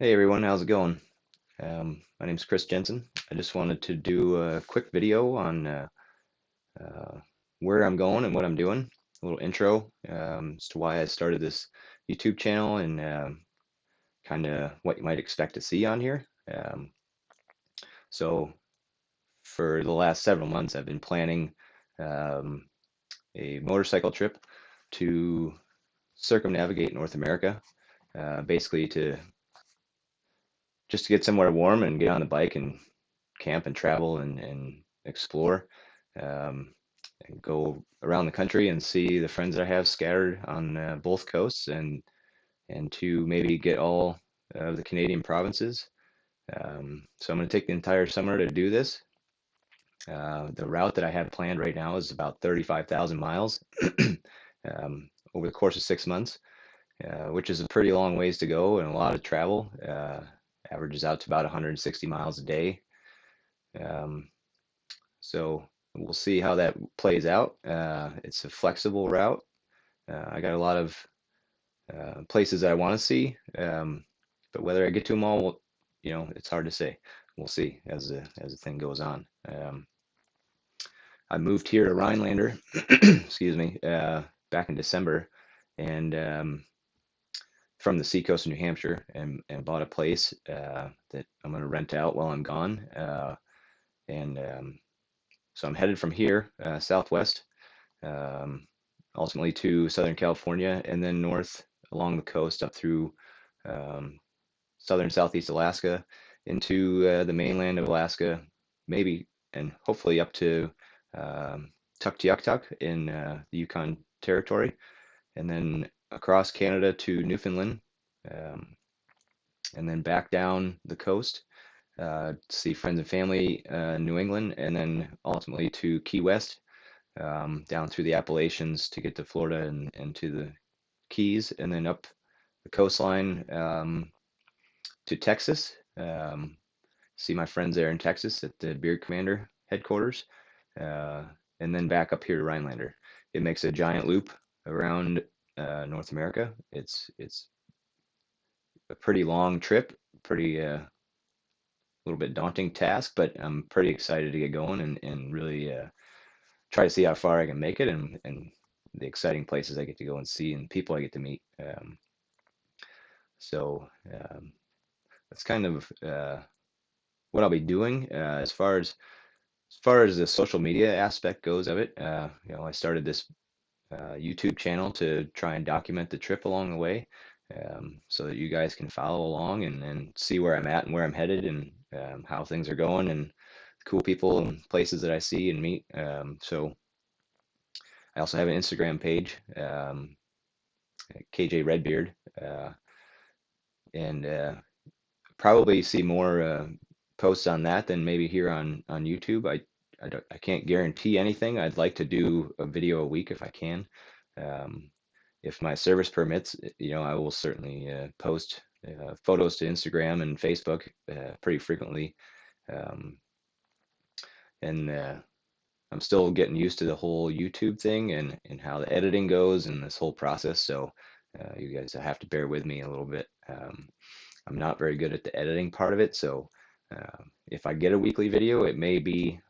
Hey everyone, how's it going? My name's Chris Jensen. I just wanted to do a quick video on uh, where I'm going and what I'm doing. A little intro as to why I started this YouTube channel and kind of what you might expect to see on here. So for the last several months, I've been planning um, a motorcycle trip to circumnavigate North America, basically to just to get somewhere warm and get on the bike and camp and travel and explore, um, and go around the country and see the friends that I have scattered on both coasts, and to maybe get all of the Canadian provinces. So I'm going to take the entire summer to do this. The route that I have planned right now is about 35,000 miles over the course of 6 months, which is a pretty long ways to go and a lot of travel. Averages out to about 160 miles a day. Um, So we'll see how that plays out. It's a flexible route. I got a lot of places that I want to see, but whether I get to them all, it's hard to say. We'll see as the thing goes on. I moved here to Rhinelander, excuse me, back in December, and from the seacoast of New Hampshire, and bought a place that I'm going to rent out while I'm gone. And So I'm headed from here, southwest, um, ultimately to Southern California, and then north along the coast up through um, southern Southeast Alaska into the mainland of Alaska, maybe and hopefully up to Tuktoyaktuk in the Yukon Territory, and then across Canada to Newfoundland, um, and then back down the coast to see friends and family in New England, and then ultimately to Key West, down through the Appalachians to get to Florida and to the Keys, and then up the coastline to Texas. See my friends there in Texas at the Beard Commander headquarters, uh, and then back up here to Rhinelander. It makes a giant loop around North America. It's a pretty long trip, pretty little bit daunting task, but I'm pretty excited to get going and really try to see how far I can make it, and the exciting places I get to go and see and people I get to meet. So that's kind of what I'll be doing as far as the social media aspect goes of it. I started this YouTube channel to try and document the trip along the way, so that you guys can follow along and see where I'm at and where I'm headed, and how things are going, and cool people and places that I see and meet. So I also have an Instagram page, KJ Redbeard, uh, and probably see more posts on that than maybe here on YouTube. I can't guarantee anything. I'd like to do a video a week if I can. Um, if my service permits, I will certainly post photos to Instagram and Facebook pretty frequently. Um, and I'm still getting used to the whole YouTube thing and how the editing goes and this whole process. So you guys have to bear with me a little bit. I'm not very good at the editing part of it, so if I get a weekly video, it may be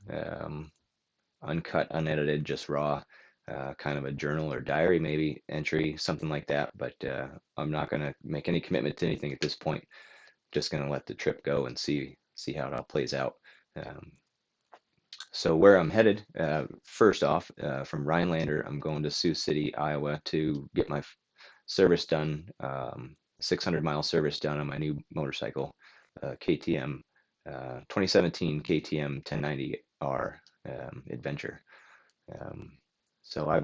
uncut, unedited, just raw, kind of a journal or diary maybe entry, something like that. But I'm not going to make any commitment to anything at this point. Just going to let the trip go and see how it all plays out. Um, so where I'm headed, first off, from Rhinelander, I'm going to Sioux City, Iowa, to get my service done, 600-mile service done on my new motorcycle, KTM, 2017 KTM 1090R Adventure. Um, so I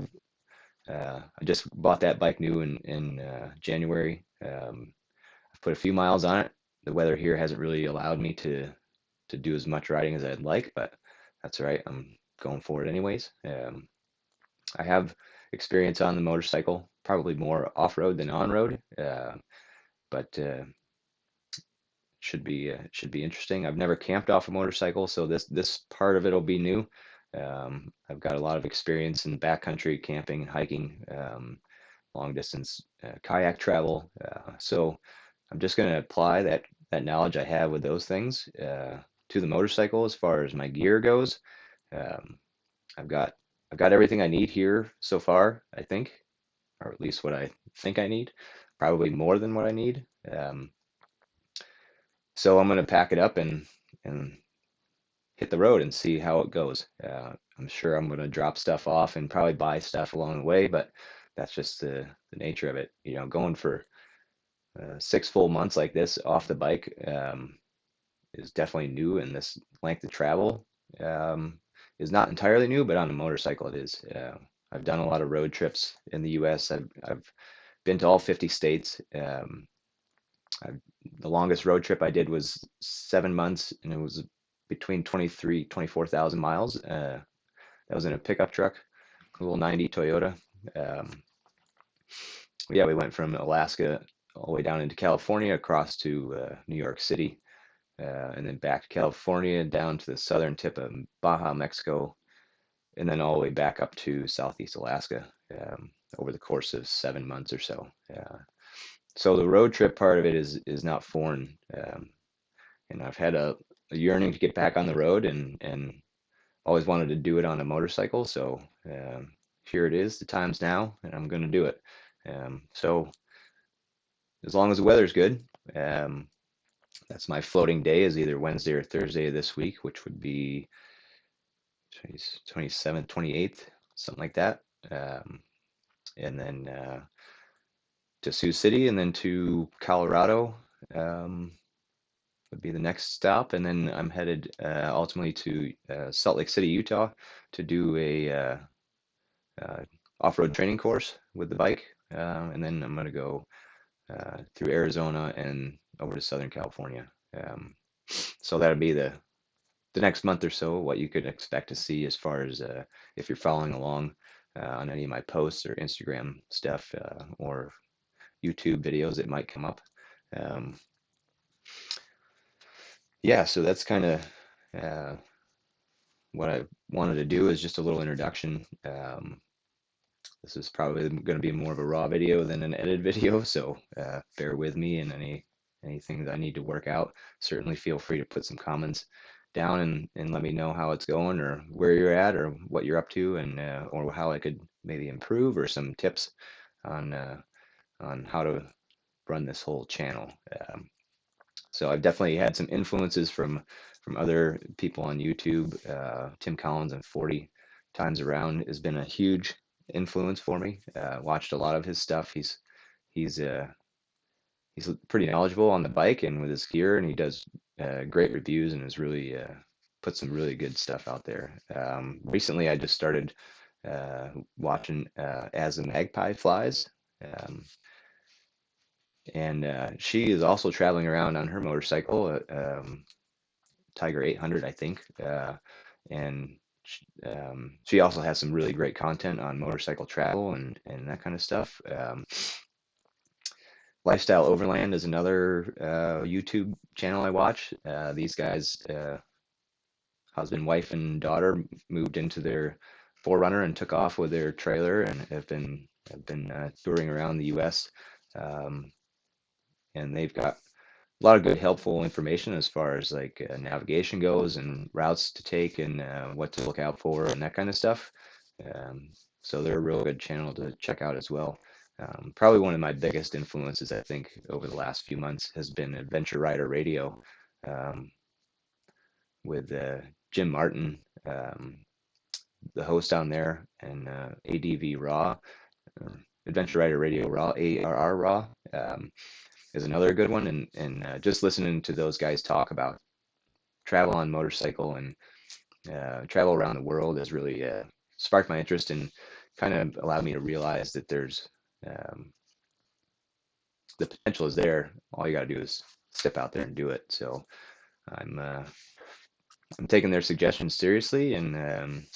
just bought that bike new in January. I've put a few miles on it. The weather here hasn't really allowed me to do as much riding as I'd like, but that's all right. I'm going for it anyways. I have experience on the motorcycle, probably more off-road than on-road, but should be interesting. I've never camped off a motorcycle, so this part of it will be new. I've got a lot of experience in backcountry camping and hiking, long distance kayak travel. So I'm just going to apply that that knowledge I have with those things to the motorcycle as far as my gear goes. Um, I've got I've got everything I need here so far, I think, or at least what I think I need. Probably more than what I need. So I'm gonna pack it up and hit the road and see how it goes. I'm sure I'm gonna drop stuff off and probably buy stuff along the way, but that's just the nature of it. You know, going for 6 full months like this off the bike is definitely new, and this length of travel um, is not entirely new, but on a motorcycle it is. I've done a lot of road trips in the U.S. I've been to all 50 states. I've, the longest road trip I did was 7 months, and it was between 24,000 miles. That was in a pickup truck, a little 90 Toyota. Um, yeah, we went from Alaska all the way down into California, across to New York City, and then back to California, down to the southern tip of Baja, Mexico, and then all the way back up to Southeast Alaska over the course of 7 months or so. So the road trip part of it is not foreign, and I've had a yearning to get back on the road, and always wanted to do it on a motorcycle. So here it is, the time's now, and I'm going to do it. So as long as the weather's good, um, that's my floating day, is either Wednesday or Thursday of this week, which would be 27th, 28th, something like that. Um, and then to Sioux City, and then to Colorado um, would be the next stop. And then I'm headed ultimately to Salt Lake City, Utah, to do a uh, off-road training course with the bike. And then I'm going to go through Arizona and over to Southern California. So that'll be the next month or so, what you could expect to see as far as if you're following along on any of my posts or Instagram stuff or YouTube videos that might come up. Um, yeah, so that's kind of uh, what I wanted to do, is just a little introduction. This is probably going to be more of a raw video than an edited video, so bear with me, and anything that I need to work out, certainly feel free to put some comments down and let me know how it's going, or where you're at, or what you're up to, and or how I could maybe improve, or some tips on how to run this whole channel. So I've definitely had some influences from other people on YouTube. Tim Collins and 40 Times Around has been a huge influence for me. Watched a lot of his stuff. He's he's pretty knowledgeable on the bike and with his gear, and he does great reviews, and has really put some really good stuff out there. Recently, I just started uh, watching As the Magpie Flies. Um, and she is also traveling around on her motorcycle. Tiger 800, I think. And she also has some really great content on motorcycle travel and that kind of stuff. Lifestyle Overland is another YouTube channel I watch. These guys, husband, wife, and daughter, moved into their Forerunner and took off with their trailer, and have been touring around the U.S. Um, and they've got a lot of good helpful information as far as like navigation goes, and routes to take, and what to look out for, and that kind of stuff. Um, so they're a real good channel to check out as well. Probably one of my biggest influences, I think, over the last few months has been Adventure Rider Radio, um, with Jim Martin, the host on there, and ADV Raw, uh, Adventure Rider Radio Raw, ARR Raw. Is another good one, and just listening to those guys talk about travel on motorcycle and travel around the world has really sparked my interest, and kind of allowed me to realize that there's um, the potential is there. All you got to do is step out there and do it. So I'm uh, I'm taking their suggestions seriously, and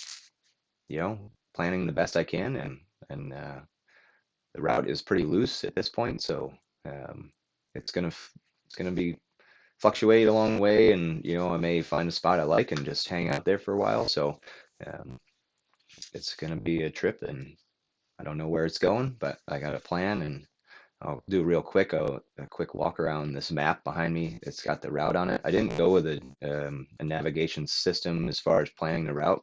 you know, planning the best I can, and the route is pretty loose at this point, so um, it's gonna be fluctuate along the way, and you know, I may find a spot I like and just hang out there for a while. So um, it's gonna be a trip, and I don't know where it's going, but I got a plan, and I'll do a quick walk around this map behind me. It's got the route on it. I didn't go with a navigation system as far as planning the route.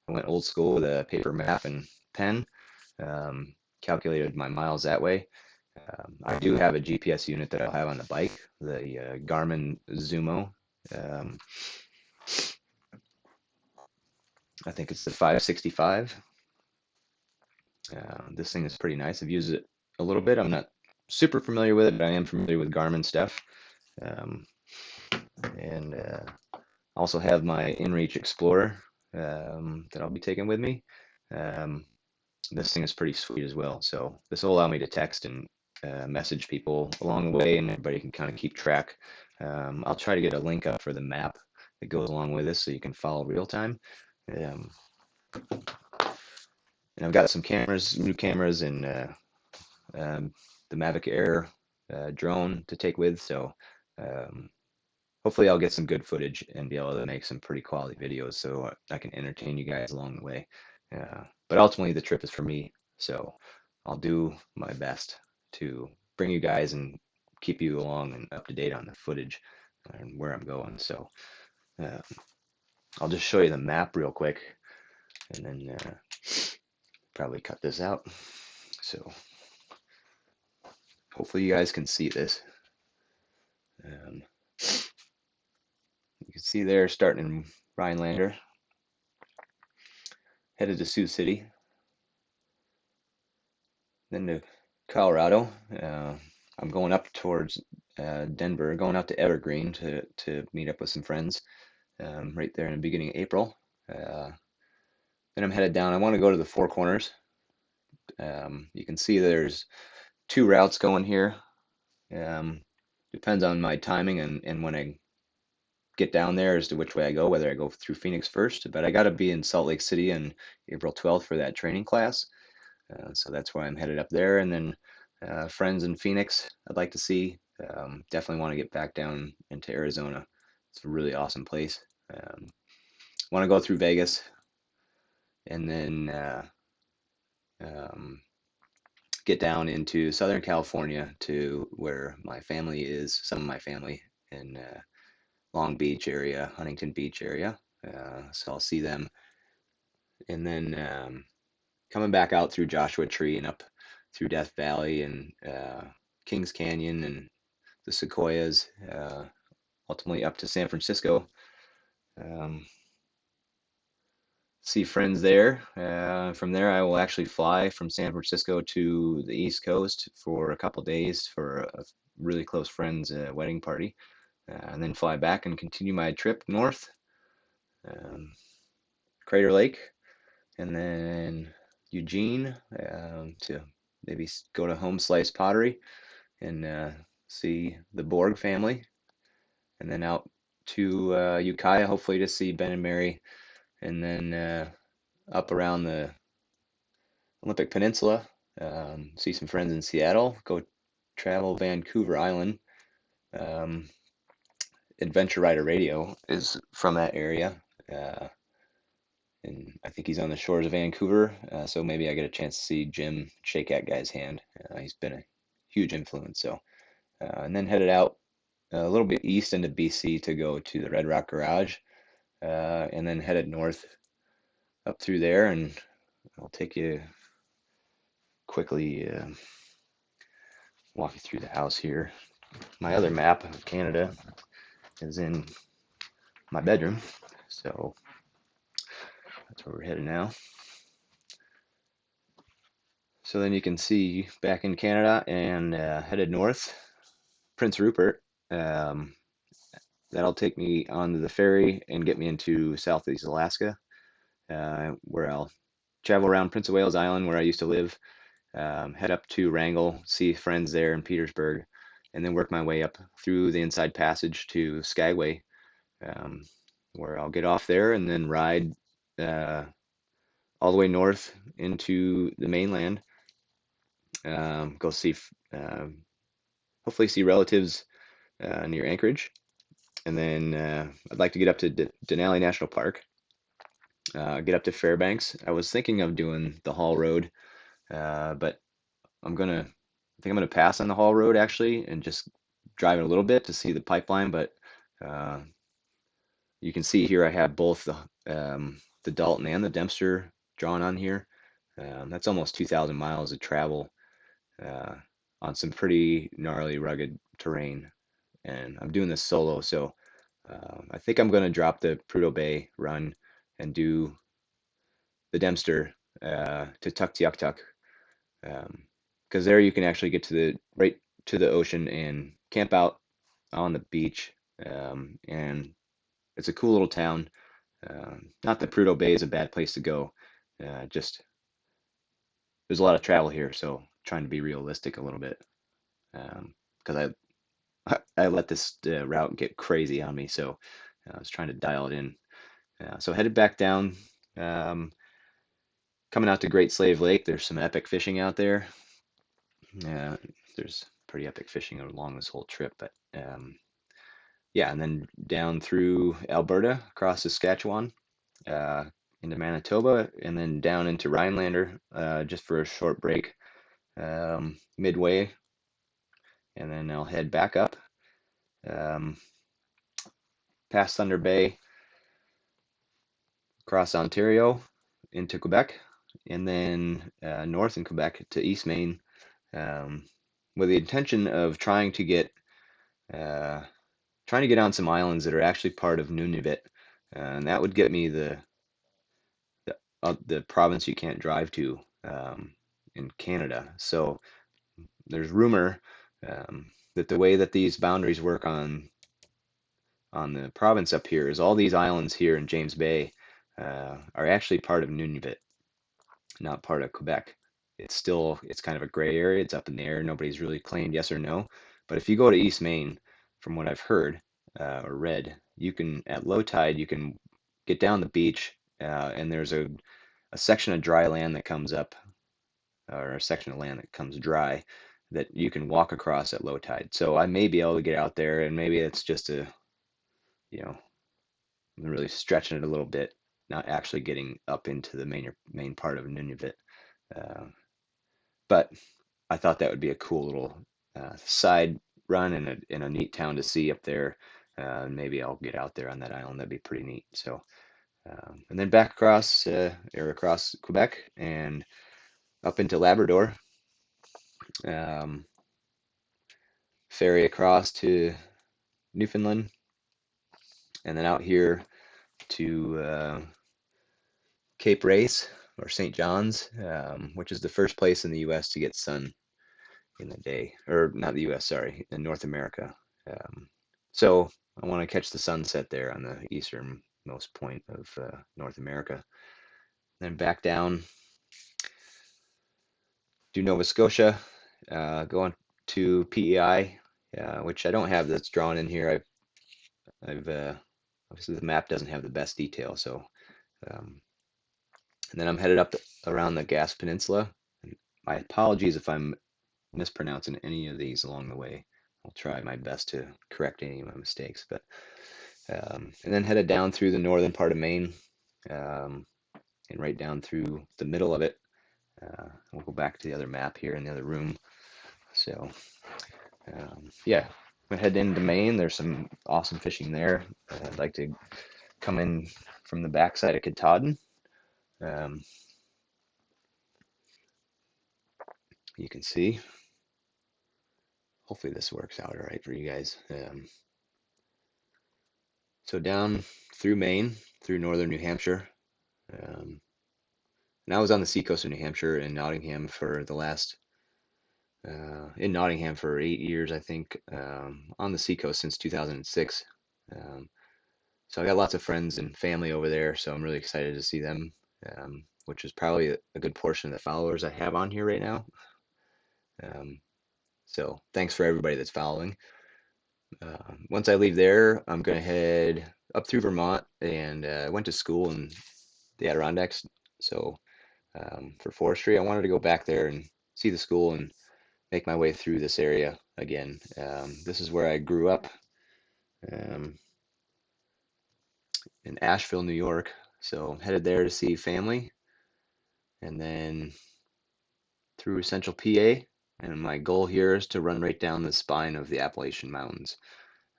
I went old school with a paper map and pen. Calculated my miles that way. I do have a GPS unit that I'll have on the bike, the Garmin Zumo. Um, I think it's the 565. This thing is pretty nice. I've used it a little bit. I'm not super familiar with it, but I am familiar with Garmin stuff. Um, and Also have my InReach Explorer that I'll be taking with me. Um, this thing is pretty sweet as well. So this will allow me to text and message people along the way, and everybody can kind of keep track. I'll try to get a link up for the map that goes along with this so you can follow real time. Um, and I've got some cameras, new cameras, and um, the Mavic Air drone to take with. So um, hopefully I'll get some good footage and be able to make some pretty quality videos so I can entertain you guys along the way. But ultimately, the trip is for me, so I'll do my best to bring you guys and keep you along and up to date on the footage and where I'm going. So uh, I'll just show you the map real quick and then probably cut this out. So hopefully you guys can see this. Um, you can see there starting in Rhinelander, headed to Sioux City, then to Colorado. I'm going up towards Denver, going out to Evergreen to meet up with some friends right there in the beginning of April. Then I'm headed down. I want to go to the Four Corners. You can see there's two routes going here. Um, Depends on my timing and when I get down there as to which way I go, whether I go through Phoenix first. But I got to be in Salt Lake City on April 12th for that training class. So that's why I'm headed up there. And then friends in Phoenix, I'd like to see. Definitely want to get back down into Arizona. It's a really awesome place. Want to go through Vegas and then um, get down into Southern California to where my family is, some of my family in Long Beach area, Huntington Beach area. So I'll see them. And then coming back out through Joshua Tree and up through Death Valley and Kings Canyon and the Sequoias, ultimately up to San Francisco. Um, see friends there. From there, I will actually fly from San Francisco to the East Coast for a couple days for a really close friend's wedding party, and then fly back and continue my trip north, um, Crater Lake, and then Eugene to maybe go to Home Slice Pottery and see the Borg family, and then out to Ukiah, hopefully to see Ben and Mary, and then up around the Olympic Peninsula, see some friends in Seattle, go travel Vancouver Island. Um, Adventure Rider Radio is from that area, uh, and I think he's on the shores of Vancouver, so maybe I get a chance to see Jim shake that guy's hand. He's been a huge influence. So, and then headed out a little bit east into BC to go to the Red Rock Garage, and then headed north up through there, and I'll take you quickly walk you through the house here. My other map of Canada is in my bedroom, so that's where we're headed now. So then you can see back in Canada and headed north, Prince Rupert. Um, that'll take me onto the ferry and get me into Southeast Alaska, where I'll travel around Prince of Wales Island, where I used to live, head up to Wrangell, see friends there in Petersburg, and then work my way up through the Inside Passage to Skagway, um, where I'll get off there and then ride uh, all the way north into the mainland. Go see, hopefully, see relatives near Anchorage, and then I'd like to get up to Denali National Park, get up to Fairbanks. I was thinking of doing the Hall Road, but I'm gonna think I'm going to pass on the haul road actually and just drive it a little bit to see the pipeline. But uh, you can see here I have both the Dalton and the Dempster drawn on here. That's almost 2,000 miles of travel uh, on some pretty gnarly, rugged terrain. And I'm doing this solo, so I think I'm going to drop the Prudhoe Bay run and do the Dempster to Tuktoyaktuk, because there you can actually get to the right to the ocean and camp out on the beach, and it's a cool little town. Not that Prudhoe Bay is a bad place to go, just there's a lot of travel here, so trying to be realistic a little bit, because I let this route get crazy on me, so I was trying to dial it in. So headed back down, um, coming out to Great Slave Lake. There's some epic fishing out there. Uh, there's pretty epic fishing along this whole trip, but yeah, and then down through Alberta, across Saskatchewan, uh, into Manitoba, and then down into Rhinelander just for a short break midway, and then I'll head back up um, past Thunder Bay, across Ontario into Quebec, and then north in Quebec to East Maine, um, with the intention of uh, trying to get on some islands that are actually part of Nunavut, and that would get me the province you can't drive to in Canada. So there's rumor that the way that these boundaries work on the province up here is all these islands here in James Bay are actually part of Nunavut, not part of Quebec. It's kind of a gray area. It's up in the air. Nobody's really claimed yes or no. But if you go to East Maine, from what I've heard or read, you can at low tide you can get down the beach and there's a section of dry land that comes up, or a section of land that comes dry that you can walk across at low tide. So I may be able to get out there, and maybe it's just you know, I'm really stretching it a little bit, not actually getting up into the main part of Nunavut. Uh, but I thought that would be a cool little side run and a neat town to see up there. Maybe I'll get out there on that island. That'd be pretty neat. So, and then back across or across Quebec and up into Labrador, um, ferry across to Newfoundland, and then out here to Cape Race or St. John's, which is the first place in the U.S. to get sun in the day, or not the U.S., sorry, in North America. So I want to catch the sunset there on the easternmost point of North America. Then back down to Nova Scotia, going to PEI, which I don't have that's drawn in here. I've obviously the map doesn't have the best detail, so um, and then I'm headed up around the Gas Peninsula. My apologies if I'm mispronouncing any of these along the way. I'll try my best to correct any of my mistakes. But and then headed down through the northern part of Maine, um, and right down through the middle of it. We'll go back to the other map here in the other room. So yeah, I'm head into Maine. There's some awesome fishing there. I'd like to come in from the backside of Katahdin. Um, you can see. Hopefully this works out all right for you guys. So down through Maine, through northern New Hampshire. Um, and I was on the seacoast of New Hampshire in Nottingham for the last, in Nottingham for 8 years, I think, on the seacoast since 2006. So I got lots of friends and family over there, so I'm really excited to see them, which is probably a good portion of the followers I have on here right now. Um, so thanks for everybody that's following. Once I leave there, I'm going to head up through Vermont, and I went to school in the Adirondacks. So for forestry, I wanted to go back there and see the school and make my way through this area again. This is where I grew up, um, in Asheville, New York. So I'm headed there to see family, and then through Central PA, And my goal here is to run right down the spine of the Appalachian Mountains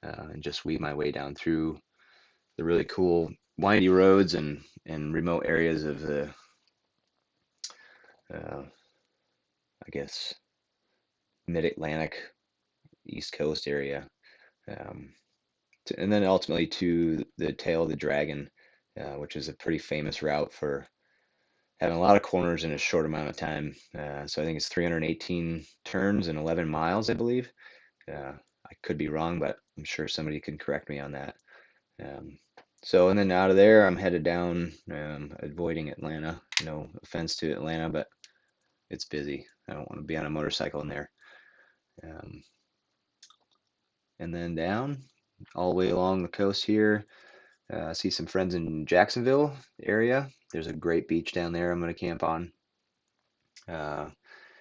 and just weave my way down through the really cool windy roads and remote areas of the, uh, I guess, mid-Atlantic East Coast area. Um, and then ultimately to the Tail of the Dragon, which is a pretty famous route for having a lot of corners in a short amount of time. So I think it's 318 turns and 11 miles, I believe. I could be wrong, but I'm sure somebody can correct me on that. Um, so, and then out of there, I'm headed down, avoiding Atlanta. No offense to Atlanta, but it's busy. I don't want to be on a motorcycle in there. Um, and then down all the way along the coast here. See some friends in Jacksonville area. There's a great beach down there I'm going to camp on. Uh,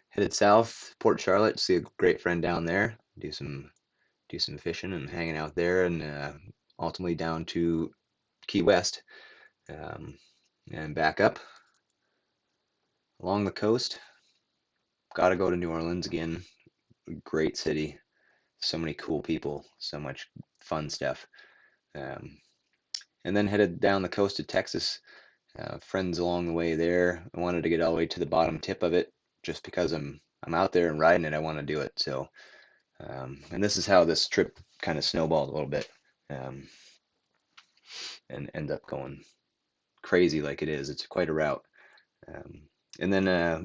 Headed south, Port Charlotte. See a great friend down there. Do some fishing and hanging out there, and ultimately down to Key West, um, and back up along the coast. Got to go to New Orleans again. Great city. So many cool people. So much fun stuff. Um, and then headed down the coast of Texas. Friends along the way there. I wanted to get all the way to the bottom tip of it, just because I'm out there and riding it. I want to do it. So, and this is how this trip kind of snowballed a little bit, um, and end up going crazy like it is. It's quite a route. Um, and then I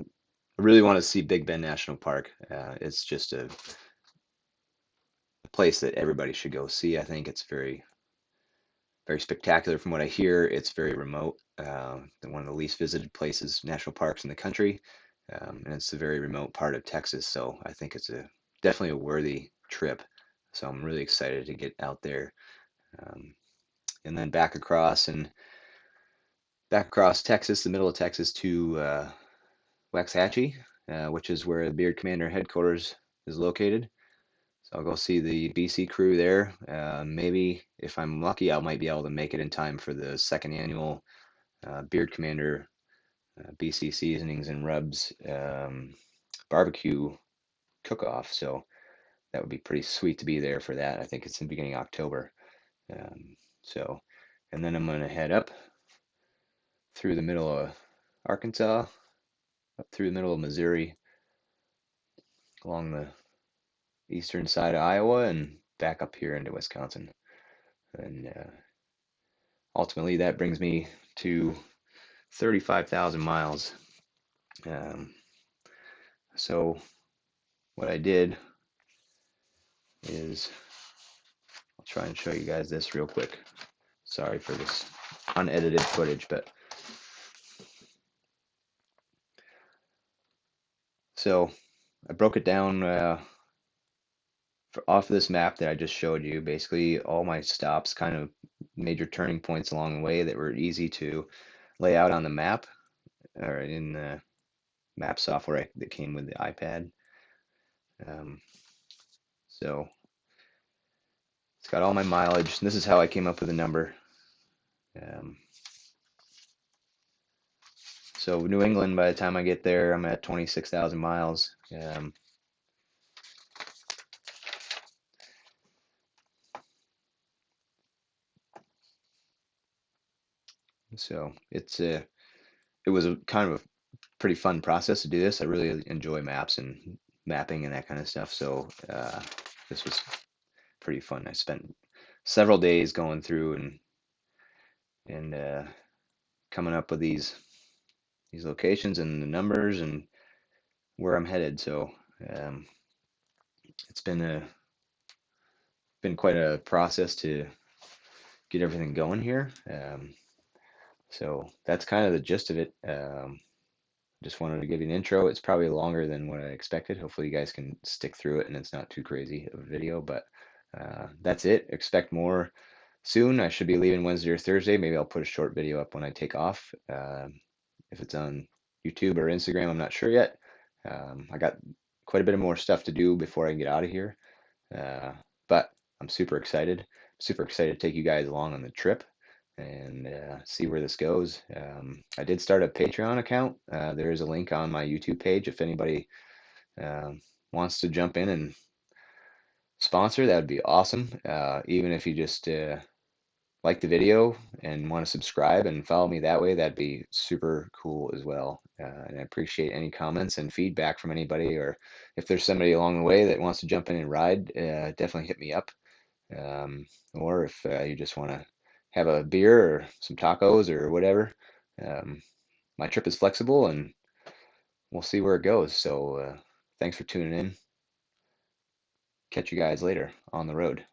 really want to see Big Bend National Park. It's just a place that everybody should go see. I think it's very spectacular from what I hear. It's very remote. One of the least visited places, national parks in the country, and it's a very remote part of Texas. So I think it's definitely a worthy trip. So I'm really excited to get out there, um, and then back across Texas, the middle of Texas to Waxahachie, which is where the Beard Commander headquarters is located. So I'll go see the BC crew there. Maybe if I'm lucky, I might be able to make it in time for the second annual Beard Commander BC Seasonings and Rubs barbecue cook-off. So that would be pretty sweet to be there for that. I think it's in the beginning of October. Um, so, and then I'm going to head up through the middle of Arkansas, up through the middle of Missouri, along the eastern side of Iowa, and back up here into Wisconsin. And ultimately, that brings me to 35,000 miles. Um, so, what I did is, I'll try and show you guys this real quick. Sorry for this unedited footage, but so I broke it down off of this map that I just showed you. Basically, all my stops, kind of major turning points along the way that were easy to lay out on the map or in the map software that came with the iPad. Um, so it's got all my mileage. And this is how I came up with the number. Um, so New England, by the time I get there, I'm at 26,000 miles. So it was a kind of a pretty fun process to do this. I really enjoy maps and mapping and that kind of stuff. So this was pretty fun. I spent several days going through and coming up with these locations and the numbers and where I'm headed. So um, it's been quite a process to get everything going here. So that's kind of the gist of it. Just wanted to give you an intro. It's probably longer than what I expected. Hopefully, you guys can stick through it and it's not too crazy of a video. But that's it. Expect more soon. I should be leaving Wednesday or Thursday. Maybe I'll put a short video up when I take off. If it's on YouTube or Instagram, I'm not sure yet. I got quite a bit of more stuff to do before I get out of here. Uh, but I'm super excited. Super excited to take you guys along on the trip and see where this goes. I did start a Patreon account. There is a link on my YouTube page if anybody wants to jump in and sponsor, that would be awesome. Even if you just like the video and want to subscribe and follow me that way, that'd be super cool as well. And I appreciate any comments and feedback from anybody, or if there's somebody along the way that wants to jump in and ride, definitely hit me up. Um, or if you just want to have a beer or some tacos or whatever, um, my trip is flexible and we'll see where it goes. So thanks for tuning in. Catch you guys later on the road.